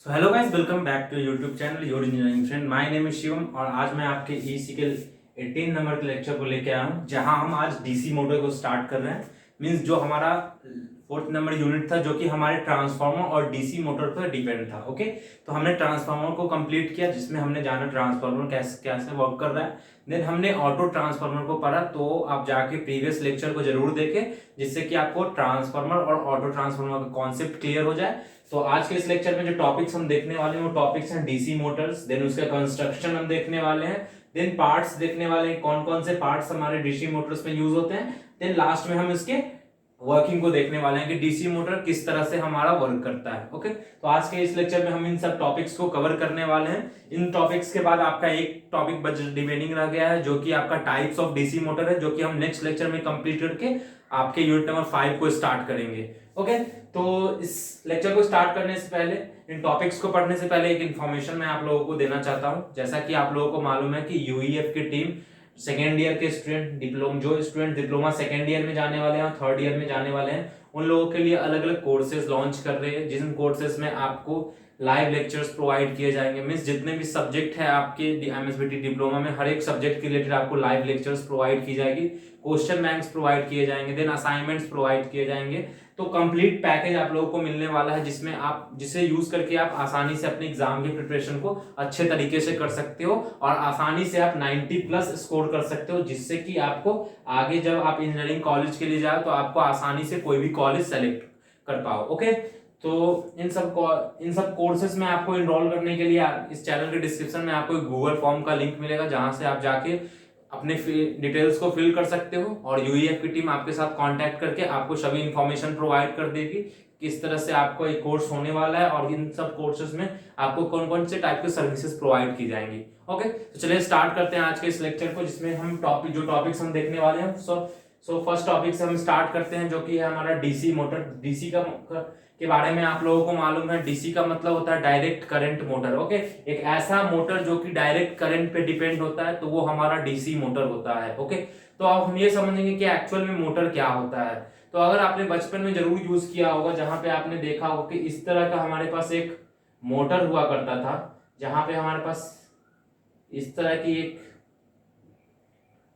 So hello guys, welcome back to YouTube channel your engineering friend. My name is Shivam और आज मैं आपके EC के 18 नंबर के लेक्चर को लेके आया हूँ, जहां हम आज डीसी मोटर को स्टार्ट कर रहे हैं। मींस जो हमारा 4th नंबर यूनिट था, जो कि हमारे ट्रांसफार्मर और डीसी मोटर पर डिपेंड था। ओके, तो हमने ट्रांसफार्मर को कंप्लीट किया, जिसमें हमने जाना ट्रांसफार्मर कैसे कैसे वर्क कर रहा है। देन हमने ऑटो ट्रांसफार्मर को पढ़ा, तो आप जाके प्रीवियस लेक्चर को जरूर देखें, जिससे कि आपको ट्रांसफार्मर और ऑटो ट्रांसफार्मर का कॉन्सेप्ट क्लियर हो जाए। तो आज के इस लेक्चर में जो टॉपिक्स हम देखने वाले हैं वो टॉपिक्स हैं डीसी मोटर्स, देन उसका कंस्ट्रक्शन हम देखने वाले हैं, देन पार्ट्स देखने वाले हैं, कौन कौन से पार्ट्स हमारे डीसी मोटर्स में यूज होते हैं, देन लास्ट में हम इसके वर्किंग को देखने वाले हैं कि डीसी मोटर किस तरह से हमारा वर्क करता है। ओके, तो आज के इस लेक्चर में हम इन सब टॉपिक्स को कवर करने वाले हैं। इन टॉपिक्स के बाद आपका एक टॉपिक बच रिमेनिंग रह गया है, जो कि आपका टाइप्स ऑफ डीसी मोटर है, जो कि हम नेक्स्ट लेक्चर में कंप्लीट करके आपके यूनिट नंबर 5 को स्टार्ट करेंगे। ओके, तो इस लेक्चर को स्टार्ट करने से पहले, इन टॉपिक्स को पढ़ने से पहले एक इन्फॉर्मेशन मैं आप लोगों को देना चाहता हूं। जैसा कि आप लोगों को मालूम है कि यूईएफ की टीम सेकेंड ईयर के स्टूडेंट, जो स्टूडेंट डिप्लोमा सेकेंड ईयर में जाने वाले हैं, थर्ड ईयर में जाने वाले हैं, उन लोगों के लिए अलग अलग कोर्सेज लॉन्च कर रहे हैं, जिन कोर्सेज में आपको लाइव लेक्चर्स प्रोवाइड किए जाएंगे। मींस जितने भी सब्जेक्ट है आपके एमएसबीटी डिप्लोमा में, हर एक सब्जेक्ट के रिलेटेड आपको लाइव लेक्चर्स प्रोवाइड की जाएगी, क्वेश्चन बैंक्स प्रोवाइड किए जाएंगे, देन असाइनमेंट्स प्रोवाइड किए जाएंगे। तो कंप्लीट पैकेज आप लोगों को मिलने वाला है, जिसमें आप जिसे यूज करके आप आसानी से अपने एग्जाम की प्रिपरेशन को अच्छे तरीके से कर सकते हो और आसानी से आप 90 प्लस स्कोर कर सकते हो, जिससे कि आपको आगे जब आप इंजीनियरिंग कॉलेज के लिए जाओ तो आपको आसानी से कोई भी कॉलेज सेलेक्ट कर पाओ। ओके, तो इन सब कोर्सेज में आपको इनरोल करने के लिए इस चैनल के डिस्क्रिप्शन में आपको एक गूगल फॉर्म का लिंक मिलेगा, जहां से आप जाके अपने डिटेल्स को फिल कर सकते हो और यूईएफ की टीम आपके साथ कांटेक्ट करके आपको सभी इंफॉर्मेशन प्रोवाइड कर देगी किस तरह से आपको एक कोर्स होने वाला है और इन सब कोर्सेज में आपको कौन कौन से टाइप के सर्विसेज प्रोवाइड की जाएंगी। ओके, तो चलिए स्टार्ट करते हैं आज के इस लेक्चर को, जिसमें हम टॉपिक्स हम देखने वाले हैं। सो फर्स्ट टॉपिक से हम स्टार्ट करते हैं, जो कि है हमारा डीसी मोटर। डीसी के बारे में आप लोगों को मालूम है, डीसी का मतलब होता है डायरेक्ट करंट मोटर। ओके, एक ऐसा मोटर जो कि डायरेक्ट करंट पे डिपेंड होता है, तो वो हमारा डीसी मोटर होता है। ओके, तो अब हम ये समझेंगे कि एक्चुअल में मोटर क्या होता है। तो अगर आपने बचपन में जरूर यूज किया होगा, जहां पे आपने देखा होगा कि इस तरह का हमारे पास एक मोटर हुआ करता था, जहां पे हमारे पास इस तरह की एक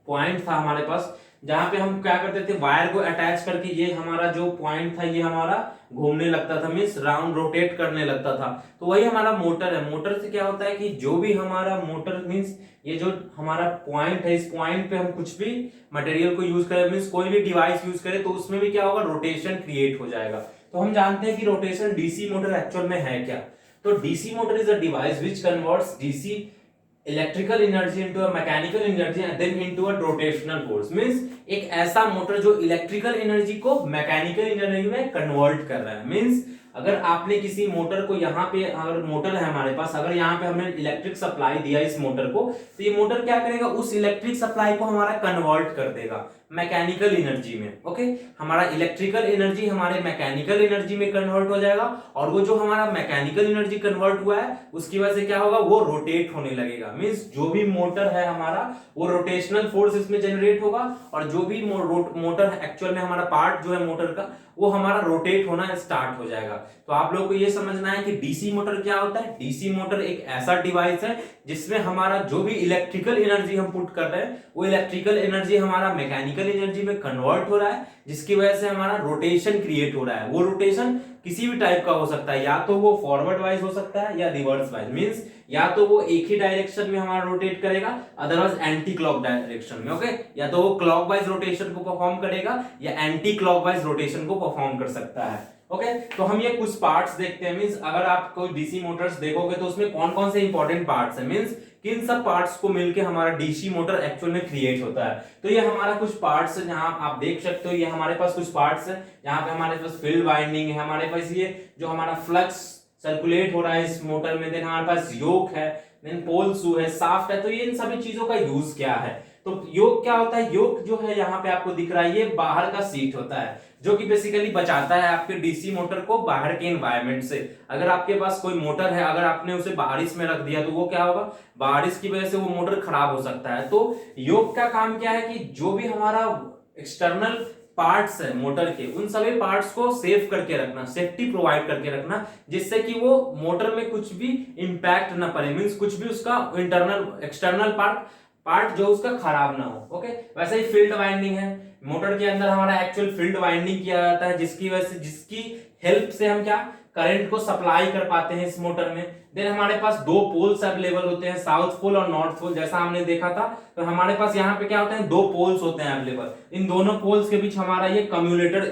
पॉइंट था हमारे पास, जहां पे हम क्या करते थे, वायर को अटैच करके ये हमारा जो पॉइंट था ये हमारा घूमने लगता था, मींस राउंड रोटेट करने लगता था। तो वही हमारा मोटर है। मोटर से क्या होता है कि जो भी हमारा मोटर मींस ये जो हमारा पॉइंट है, इस पॉइंट पे हम कुछ भी मटेरियल को यूज करें, मींस कोई भी डिवाइस यूज करें, तो उसमें भी क्या होगा, रोटेशन क्रिएट हो जाएगा। तो हम जानते हैं कि रोटेशन डीसी मोटर एक्चुअल में है क्या। तो DC motor is a device which converts DC electrical energy into a mechanical energy and then into a rotational force. Means एक ऐसा मोटर जो इलेक्ट्रिकल एनर्जी को मैकेनिकल एनर्जी में कन्वर्ट कर रहा है। मींस अगर आपने किसी मोटर को, यहाँ पे अगर मोटर है हमारे पास, अगर यहाँ पे हमने इलेक्ट्रिक सप्लाई दिया इस मोटर को, तो ये मोटर क्या करेगा, उस इलेक्ट्रिक सप्लाई को हमारा कन्वर्ट कर देगा मैकेनिकल एनर्जी में। ओके, हमारा इलेक्ट्रिकल एनर्जी हमारे मैकेनिकल एनर्जी में कन्वर्ट हो जाएगा, और वो जो हमारा मैकेनिकल एनर्जी कन्वर्ट हुआ है उसकी वजह से क्या होगा, वो रोटेट होने लगेगा। मींस जो भी मोटर है हमारा, वो रोटेशनल फोर्स इसमें जनरेट होगा, और जो भी मोटर एक्चुअल में हमारा पार्ट जो है मोटर का, वो हमारा रोटेट होना स्टार्ट हो जाएगा। तो आप लोगों को ये समझना है कि डीसी मोटर क्या होता है। डीसी मोटर एक ऐसा डिवाइस है जिसमें हमारा जो भी इलेक्ट्रिकल एनर्जी हम पुट कर रहे हैं, वो इलेक्ट्रिकल एनर्जी हमारा मैकेनिकल एनर्जी में कन्वर्ट हो रहा है, जिसकी वजह से हमारा रोटेशन क्रिएट हो रहा है। वो रोटेशन किसी भी टाइप का हो सकता है, या तो वो फॉरवर्ड वाइज हो सकता है या रिवर्स वाइज। मींस या तो वो एक ही डायरेक्शन में हमारा रोटेट करेगा, अदरवाइज एंटी क्लॉक डायरेक्शन में। ओके, या तो वो क्लॉकवाइज रोटेशन को परफॉर्म करेगा या एंटी क्लॉकवाइज रोटेशन को परफॉर्म कर सकता है। ओके, तो हम ये कुछ पार्ट्स देखते हैं। मींस अगर आप कोई डीसी मोटर्स देखोगे तो उसमें कौन कौन से इंपॉर्टेंट पार्ट्स हैं, मींस किन सब पार्ट्स को मिलके हमारा डीसी मोटर एक्चुअल में क्रिएट होता है। तो ये हमारा कुछ पार्ट्स है, जहां आप देख सकते हो, ये हमारे पास कुछ पार्ट्स है, जहां पे हमारे पास फील्ड वाइंडिंग है, हमारे पास ये जो हमारा फ्लक्स सर्कुलेट हो रहा है इस मोटर में, देन हमारे पास योक है, देन पोल शू है, शाफ्ट है। तो ये इन सभी चीजों का यूज क्या है। तो योक क्या होता है, योक जो है यहाँ पे आपको दिख रहा है, ये बाहर का सीट होता है, जो कि बेसिकली बचाता है आपके डीसी मोटर को बाहर के एनवायरनमेंट से। अगर आपके पास कोई मोटर है, अगर आपने उसे बारिश में रख दिया, तो वो क्या होगा, बारिश की वजह से वो मोटर खराब हो सकता है। तो योक का काम क्या है कि जो भी हमारा एक्सटर्नल पार्ट्स है मोटर के, उन सभी पार्ट्स को सेफ करके रखना, सेफ्टी प्रोवाइड करके रखना, जिससे कि वो मोटर में कुछ भी इंपैक्ट ना पड़े, मींस कुछ भी उसका इंटरनल एक्सटर्नल पार्ट जो उसका खराब ना हो। ओके, वैसे ही फील्ड वाइंडिंग है, मोटर के अंदर हमारा एक्चुअल फील्ड वाइंडिंग किया जाता है, जिसकी वजह से, जिसकी हेल्प से हम क्या करंट को सप्लाई कर पाते हैं इस मोटर में। देन हमारे पास दो पोल्स अवेलेबल होते हैं, साउथ पोल और नॉर्थ पोल, जैसा हमने देखा था। तो हमारे पास यहाँ पे क्या होते हैं, दो पोल्स होते हैं अवेलेबल। इन दोनों पोल्स के बीच हमारा ये कम्युलेटर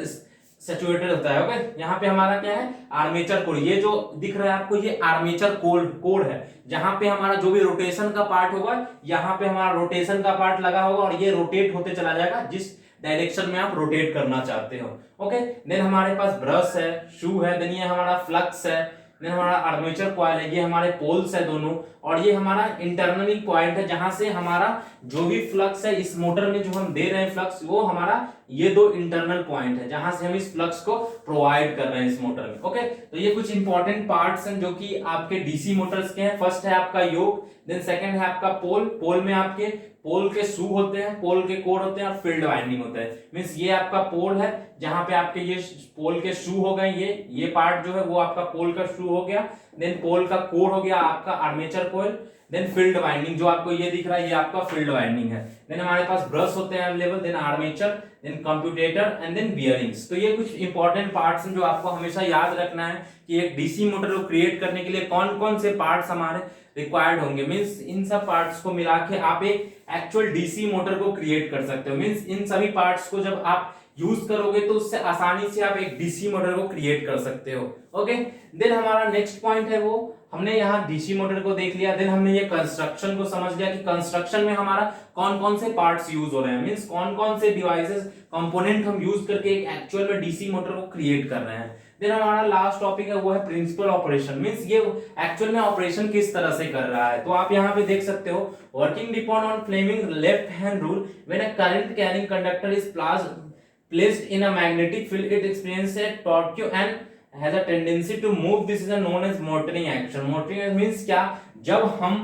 सैचुरेटेड होता है। ओके, यहाँ पे हमारा क्या है, आर्मेचर कोर, ये जो दिख रहा है आपको, ये आर्मेचर कोर है, जहां पे हमारा जो भी रोटेशन का पार्ट होगा, यहाँ पे हमारा रोटेशन का पार्ट लगा होगा और ये रोटेट होते चला जाएगा जिस डायरेक्शन में आप रोटेट करना चाहते हो। ओके, देन हमारे पास ब्रश है, शू है, देन ये हमारा फ्लक्स है, देन हमारा आर्मेचर कॉइल है, ये हमारे पोल्स है दोनों, और ये हमारा इंटरनली पॉइंट है जहां से हमारा जो भी फ्लक्स है इस मोटर में जो हम दे रहे हैं फ्लक्स, वो हमारा ये दो इंटरनल पॉइंट है जहां से हम इस फ्लक्स को प्रोवाइड कर रहे हैं इस मोटर में। ओके, तो ये कुछ इंपॉर्टेंट पार्ट्स हैं जो कि आपके डीसी मोटर्स के हैं। फर्स्ट है आपका योक, देन सेकंड है आपका पोल, पोल में आपके पोल के शू होते हैं, पोल के कोर होते हैं और फील्ड वाइंडिंग होता है। मींस ये आपका पोल है जहां पे आपके ये पोल के शू हो गए, ये पार्ट जो है वो आपका पोल का शू हो गया, देन पोल का कोर हो गया आपका armature coil, then field winding जो आपको ये दिख रहा है ये आपका फील्ड वाइंडिंग है, देन हमारे पास ब्रश होते हैं available, then armature, then commutator and then bearings. तो ये कुछ इंपॉर्टेंट पार्ट्स हैं जो आपको हमेशा याद रखना है कि एक डीसी मोटर को क्रिएट करने के लिए कौन कौन से पार्ट्स हमारे रिक्वायर्ड होंगे। मींस इन सब पार्ट्स को मिला के आप एक एक्चुअल डीसी मोटर को क्रिएट कर सकते हो। मींस इन सभी पार्ट्स को जब आप यूज करोगे तो उससे आसानी से आप एक डीसी मोटर को क्रिएट कर सकते हो। ओके, देन हमारा नेक्स्ट पॉइंट है वो हमने यहाँ डीसी मोटर को देख लिया, देन हमने ये कंस्ट्रक्शन को समझ लिया कि कंस्ट्रक्शन में हमारा कौन कौन से पार्ट्स यूज हो रहे हैं, मींस कौन कौन से डिवाइसेस कंपोनेंट हम यूज करके एक एक्चुअल में डीसी मोटर को क्रिएट कर रहे हैं। देन हमारा लास्ट टॉपिक है वो है प्रिंसिपल ऑपरेशन, मींस ये एक्चुअल में ऑपरेशन किस तरह से कर रहा है। तो आप यहाँ पे देख सकते हो, working depend on Fleming left hand rule, when a current carrying conductor is placed in a magnetic field, it experiences a torque and has a tendency to move. This is known as motoring action. Motoring means क्या, जब हम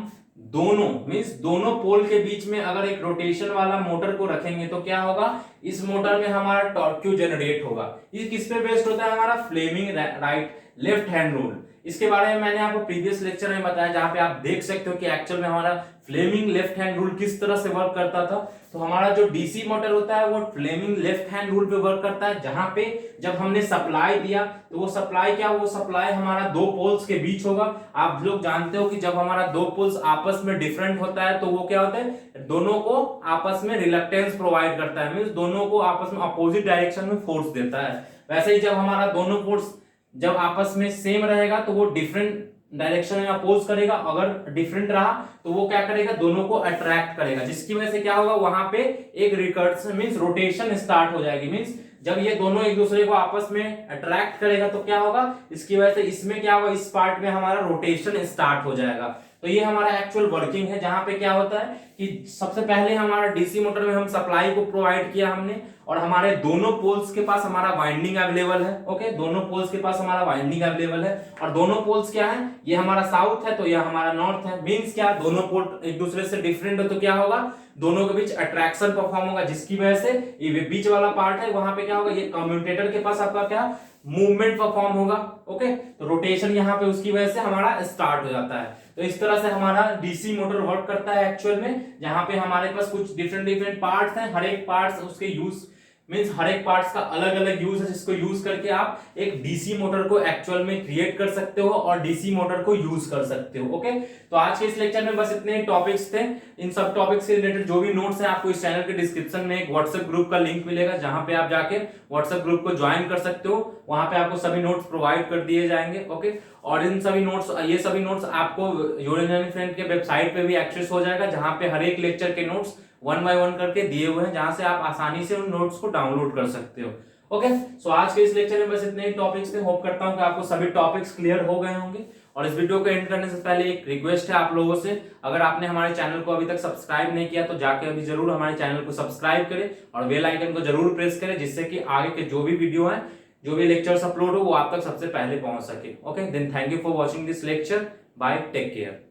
दोनों पोल के बीच में अगर एक rotation वाला motor को रखेंगे तो क्या होगा, इस मोटर में हमारा टॉर्क जनरेट होगा। ये किस पे बेस्ड होता है, हमारा Fleming right left hand rule. इसके बारे में मैंने आपको प्रीवियस लेक्चर में बताया, जहां पे आप देख सकते हो कि एक्चुअल में हमारा फ्लेमिंग लेफ्ट हैंड रूल किस तरह से वर्क करता था। तो हमारा जो डीसी मोटर होता है वो फ्लेमिंग लेफ्ट हैंड रूल पे वर्क करता है, जहां पे जब हमने सप्लाई दिया तो वो सप्लाई क्या, वो सप्लाई हमारा दो पोल्स के बीच होगा। आप लोग जानते हो कि जब हमारा दो पोल्स आपस में डिफरेंट होता है तो वो क्या होता है, दोनों को आपस में रिलक्टेंस प्रोवाइड करता है, मींस दोनों को आपस में अपोजिट डायरेक्शन में फोर्स देता है। वैसे ही जब हमारा दोनों फोर्स जब आपस में सेम रहेगा तो वो डिफरेंट डायरेक्शन में अपोज करेगा, अगर डिफरेंट रहा तो वो क्या करेगा, दोनों को अट्रैक्ट करेगा, जिसकी वजह से क्या होगा, वहां पे एक रिकर्सन मींस रोटेशन स्टार्ट हो जाएगी। मींस जब ये दोनों एक दूसरे को आपस में अट्रैक्ट करेगा तो क्या होगा, इसकी वजह से इसमें क्या होगा, इस पार्ट में हमारा रोटेशन स्टार्ट हो जाएगा। तो ये हमारा एक्चुअल वर्किंग है, जहां पे क्या होता है कि सबसे पहले हमारा डीसी मोटर में हम सप्लाई को प्रोवाइड किया हमने, और हमारे दोनों पोल्स के पास हमारा वाइंडिंग अवेलेबल है। ओके, दोनों पोल्स के पास हमारा वाइंडिंग अवेलेबल है, और दोनों पोल्स क्या है, ये हमारा साउथ है तो ये हमारा नॉर्थ है। मींस क्या, दोनों पोल एक दूसरे से डिफरेंट हो तो क्या होगा, दोनों के बीच अट्रैक्शन परफॉर्म होगा, जिसकी वजह से ये बीच वाला पार्ट है वहां पे क्या होगा, ये कम्यूटेटर के पास आपका क्या मूवमेंट परफॉर्म होगा। ओके, तो रोटेशन यहाँ पे उसकी वजह से हमारा स्टार्ट हो जाता है। तो इस तरह से हमारा डीसी मोटर वर्क करता है एक्चुअल में, जहां पे हमारे पास कुछ डिफरेंट पार्ट्स हैं, हर एक पार्ट्स उसके यूज मींस हर एक पार्ट्स का अलग अलग यूज है, जिसको यूज करके आप एक डीसी मोटर को एक्चुअल में क्रिएट कर सकते हो और डीसी मोटर को यूज कर सकते हो। ओके, तो आज के इस लेक्चर में बस इतने टॉपिक्स थे। इन सब टॉपिक्स से रिलेटेड जो भी नोट्स हैं आपको इस चैनल के डिस्क्रिप्शन में एक व्हाट्सएप ग्रुप का लिंक मिलेगा, जहां पे आप जाके व्हाट्सएप ग्रुप को ज्वाइन कर सकते हो। वहां पे आपको सभी नोट्स प्रोवाइड कर दिए जाएंगे। ओके, और इन सभी नोट्स ये सभी नोट्स आपको योर इंजीनियरिंग फ्रेंड के वेबसाइट पे भी एक्सेस हो जाएगा, जहां पे हर एक लेक्चर के नोट्स 1 बाय 1 करके दिए हुए हैं, जहां से आप आसानी से उन नोट्स को डाउनलोड कर सकते हो। ओके, सो आज के इस लेक्चर में बस इतने ही टॉपिक्स थे। होप करता हूं कि आपको सभी टॉपिक्स क्लियर हो गए होंगे। और इस वीडियो को एंड करने से पहले एक रिक्वेस्ट है आप लोगों से, अगर आपने हमारे चैनल को अभी तक सब्सक्राइब नहीं किया तो जाके अभी जरूर हमारे चैनल को सब्सक्राइब करें और बेल आइकन को जरूर प्रेस करें, जिससे कि आगे के जो भी वीडियो है, जो भी लेक्चर्स अपलोड हो, वो आप तक सबसे पहले पहुंच सके। Okay, then thank you for watching this lecture. Bye, take care.